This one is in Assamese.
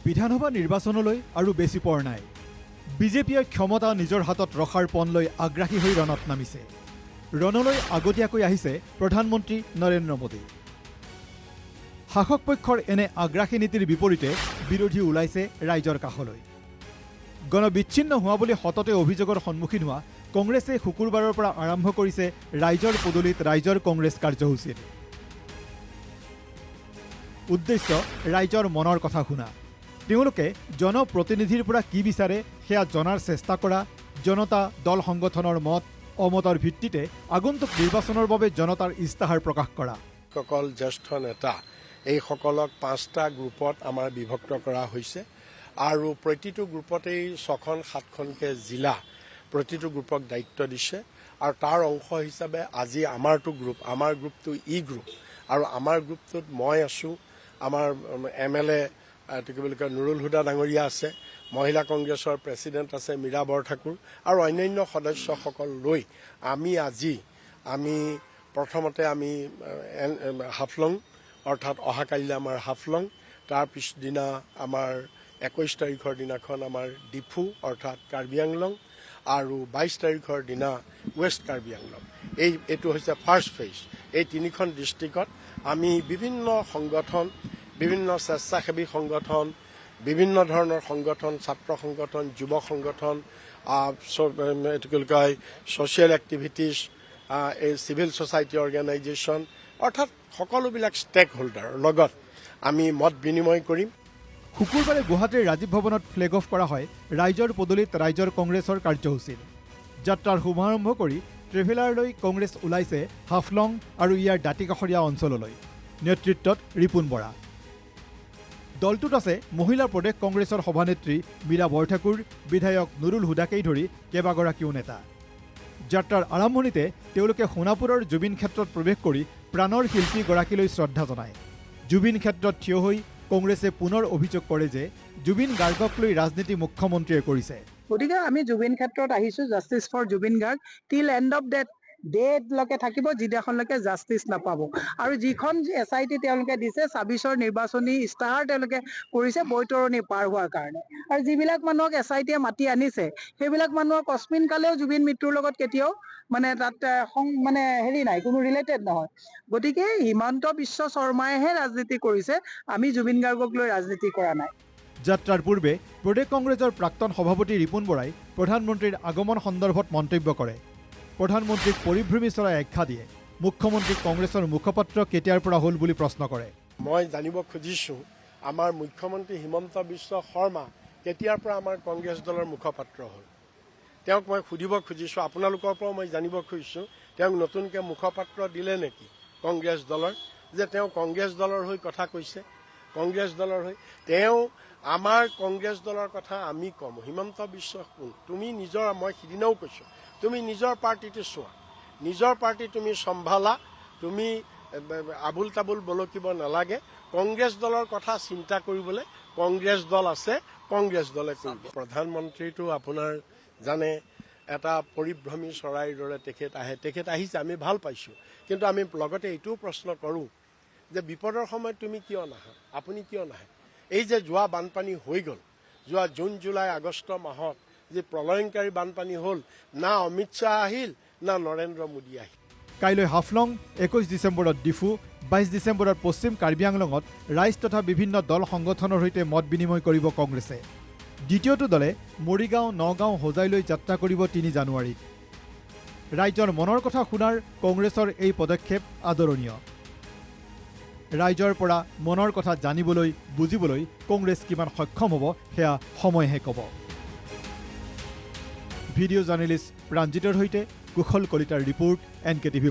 বিধানসভা নিৰ্বাচনলৈ আৰু বেছি পৰ নাই। বিজেপিয়ে ক্ষমতা নিজৰ হাতত ৰখাৰ পণ লৈ আগ্ৰাসী হৈ ৰণত নামিছে। ৰণলৈ আগতীয়াকৈ আহিছে প্ৰধানমন্ত্ৰী নৰেন্দ্ৰ মোদী। শাসক পক্ষৰ এনে আগ্ৰাসী নীতিৰ বিপৰীতে বিৰোধী ওলাইছে ৰাইজৰ কাষলৈ। গণবিচ্ছিন্ন হোৱা বুলি সততে অভিযোগৰ সন্মুখীন হোৱা কংগ্ৰেছে শুকুৰবাৰৰ পৰা আৰম্ভ কৰিছে ৰাইজৰ পদূলিত ৰাইজৰ কংগ্ৰেছ কাৰ্যসূচীৰ উদ্দেশ্য ৰাইজৰ মনৰ কথা শুনা। তেওঁলোকে জনপ্ৰতিনিধিৰ পৰা কি বিচাৰে সেয়া জনাৰ চেষ্টা কৰা, জনতা দল সংগঠনৰ মত অমতৰ ভিত্তিতে আগন্তুক নিৰ্বাচনৰ বাবে জনতাৰ ইস্তাহাৰ প্ৰকাশ কৰা। সকল জ্যেষ্ঠ নেতা এইসকলক 5টা গ্ৰুপত আমাৰ বিভক্ত কৰা হৈছে আৰু প্ৰতিটো গ্ৰুপতেই 6খন-7খনকৈ জিলা প্ৰতিটো গ্ৰুপক দায়িত্ব দিছে আৰু তাৰ অংশ হিচাপে আজি আমাৰ গ্ৰুপটো ই গ্ৰুপ আৰু আমাৰ গ্ৰুপটোত মই আছোঁ, আমাৰ MLA কি বুলি কয় নুৰুল হুদা ডাঙৰীয়া আছে, মহিলা কংগ্ৰেছৰ প্ৰেচিডেণ্ট আছে মীৰা বৰঠাকুৰ আৰু অন্যান্য সদস্যসকল লৈ আমি প্ৰথমতে আমি হাফলং অৰ্থাৎ অহাকাইলৈ আমাৰ হাফলং, তাৰ পিছদিনা আমাৰ 21 তাৰিখৰ দিনাখন আমাৰ ডিফু অৰ্থাৎ কাৰ্বি আংলং আৰু 22 তাৰিখৰ দিনা ৱেষ্ট কাৰ্বি আংলং। এইটো হৈছে ফাৰ্ষ্ট ফেজ। এই 3খন ডিষ্ট্ৰিক্টত আমি বিভিন্ন সংগঠন, বিভিন্ন স্বেচ্ছাসেৱী সংগঠন, বিভিন্ন ধৰণৰ সংগঠন, ছাত্ৰ সংগঠন, যুৱ সংগঠন, এইটো কি কয় ছ'চিয়েল এক্টিভিটিজ, এই চিভিল ছ'চাইটি অৰ্গেনাইজেশ্যন অৰ্থাৎ সকলোবিলাক ষ্টেক হোল্ডাৰৰ লগত আমি মত বিনিময় কৰিম। শুকুৰবাৰে গুৱাহাটীৰ ৰাজীৱ ভৱনত ফ্লেগ অফ কৰা হয় ৰাইজৰ পদূলিত ৰাইজৰ কংগ্ৰেছৰ কাৰ্যসূচীৰ। যাত্ৰাৰ শুভাৰম্ভ কৰি ট্ৰেভেলাৰলৈ কংগ্ৰেছ ওলাইছে হাফলং আৰু ইয়াৰ দাঁতিকাষৰীয়া অঞ্চললৈ। নেতৃত্বত ৰিপুণ বৰা। দলটোত আছে মহিলা প্ৰদেশ কংগ্ৰেছৰ সভানেত্ৰী মীৰা বৰঠাকুৰ, বিধায়ক নুৰুল হুদাকেই ধৰি কেইবাগৰাকীও নেতা। যাত্ৰাৰ আৰম্ভণিতে তেওঁলোকে সোণাপুৰৰ জুবিন ক্ষেত্ৰত প্ৰৱেশ কৰি প্ৰাণৰ শিল্পীগৰাকীলৈ শ্ৰদ্ধা জনায়। জুবিন ক্ষেত্ৰত থিয় হৈ কংগ্ৰেছে পুনৰ অভিযোগ কৰে যে জুবিন গাৰ্গক লৈ ৰাজনীতি মুখ্যমন্ত্ৰীয়ে কৰিছে। গতিকে আমি জুবিন ক্ষেত্ৰত আহিছোঁ, জাষ্টিছ ফৰ জুবিন গাৰ্গ টিল এণ্ড অফ ডেটলৈকে থাকিব, যিদিনাখনলৈকে জাষ্টিছ নাপাব। আৰু যিখন SIT তেওঁলোকে দিছে 26ৰ নিৰ্বাচনী ইস্তাহাৰ তেওঁলোকে কৰিছে বৈতৰণি পাৰ হোৱাৰ কাৰণে। আৰু যিবিলাক মানুহক SITয়ে মাতি আনিছে সেইবিলাক মানুহৰ কস্মিন কালেও জুবিন মৃত্যুৰ লগত কেতিয়াও তাত নাই, কোনো ৰিলেটেড নহয়। গতিকে হিমন্ত বিশ্ব শৰ্মাইহে ৰাজনীতি কৰিছে, আমি জুবিন গাৰ্গক লৈ ৰাজনীতি কৰা নাই। যাত্ৰাৰ পূৰ্বে প্ৰদেশ কংগ্ৰেছৰ প্ৰাক্তন সভাপতি ৰিপুণ বৰাই প্ৰধানমন্ত্ৰীৰ আগমন সন্দৰ্ভত মন্তব্য কৰে। প্ৰধানমন্ত্ৰীক পৰিভ্ৰমী চৰাই আখ্যা দিয়ে। মুখ্যমন্ত্ৰীক কংগ্ৰেছৰ মুখপাত্ৰ কেতিয়াৰ পৰা হ'ল বুলি প্ৰশ্ন কৰে। মই জানিব খুজিছোঁ আমাৰ মুখ্যমন্ত্ৰী হিমন্ত বিশ্ব শৰ্মা কেতিয়াৰ পৰা আমাৰ কংগ্ৰেছ দলৰ মুখপাত্ৰ হ'ল। তেওঁক মই সুধিব খুজিছোঁ, আপোনালোকৰ পৰাও মই জানিব খুজিছোঁ তেওঁক নতুনকৈ মুখপাত্ৰ দিলে নেকি কংগ্ৰেছ দলৰ, যে তেওঁ কংগ্ৰেছ দলৰ হৈ কথা কৈছে। কংগ্ৰেছ দলৰ হৈ তেওঁ আমাৰ কংগ্ৰেছ দলৰ কথা আমি কম। হিমন্ত বিশ্ব কোন? তুমি নিজৰ, মই সিদিনাও কৈছোঁ, তুমি নিজৰ পাৰ্টিটো চোৱা, নিজৰ পাৰ্টি তুমি চম্ভালা, তুমি আবুল তাবুল বলকিব নালাগে। কংগ্ৰেছ দলৰ কথা চিন্তা কৰিবলৈ কংগ্ৰেছ দল আছে, কংগ্ৰেছ দলে কৰিব। প্ৰধানমন্ত্ৰীটো আপোনাৰ জানে এটা পৰিভ্ৰমী চৰাইৰ দৰে তেখেত আহিছে, আমি ভাল পাইছোঁ। কিন্তু আমি লগতে এইটোও প্ৰশ্ন কৰোঁ যে বিপদৰ সময়ত তুমি কিয় নাহা, আপুনি কিয় নাহে? এই যে যোৱা বানপানী হৈ গ'ল, যোৱা জুন জুলাই আগষ্ট মাহত যে প্ৰলয়ংকাৰী বানপানী হ'ল, না অমিত শ্বাহ আহিল, না নৰেন্দ্ৰ মোদী আহিল। কাইলৈ হাফলং, 21 ডিচেম্বৰত ডিফু, 22 ডিচেম্বৰত পশ্চিম কাৰ্বি আংলঙত ৰাইজ তথা বিভিন্ন দল সংগঠনৰ সৈতে মত বিনিময় কৰিব কংগ্ৰেছে। দ্বিতীয়টো দলে মৰিগাঁও, নগাঁও, হোজাইলৈ যাত্ৰা কৰিব 3 জানুৱাৰীত। ৰাইজৰ মনৰ কথা শুনাৰ কংগ্ৰেছৰ এই পদক্ষেপ আদৰণীয়। ৰাইজৰ পৰা মনৰ কথা জানিবলৈ, বুজিবলৈ কংগ্ৰেছ কিমান সক্ষম হ'ব সেয়া সময়হে ক'ব। ভিডিঅ' জাৰ্নেলিষ্ট প্ৰাঞ্জিতৰ সৈতে কুশল কলিতাৰ ৰিপৰ্ট, NKTV+।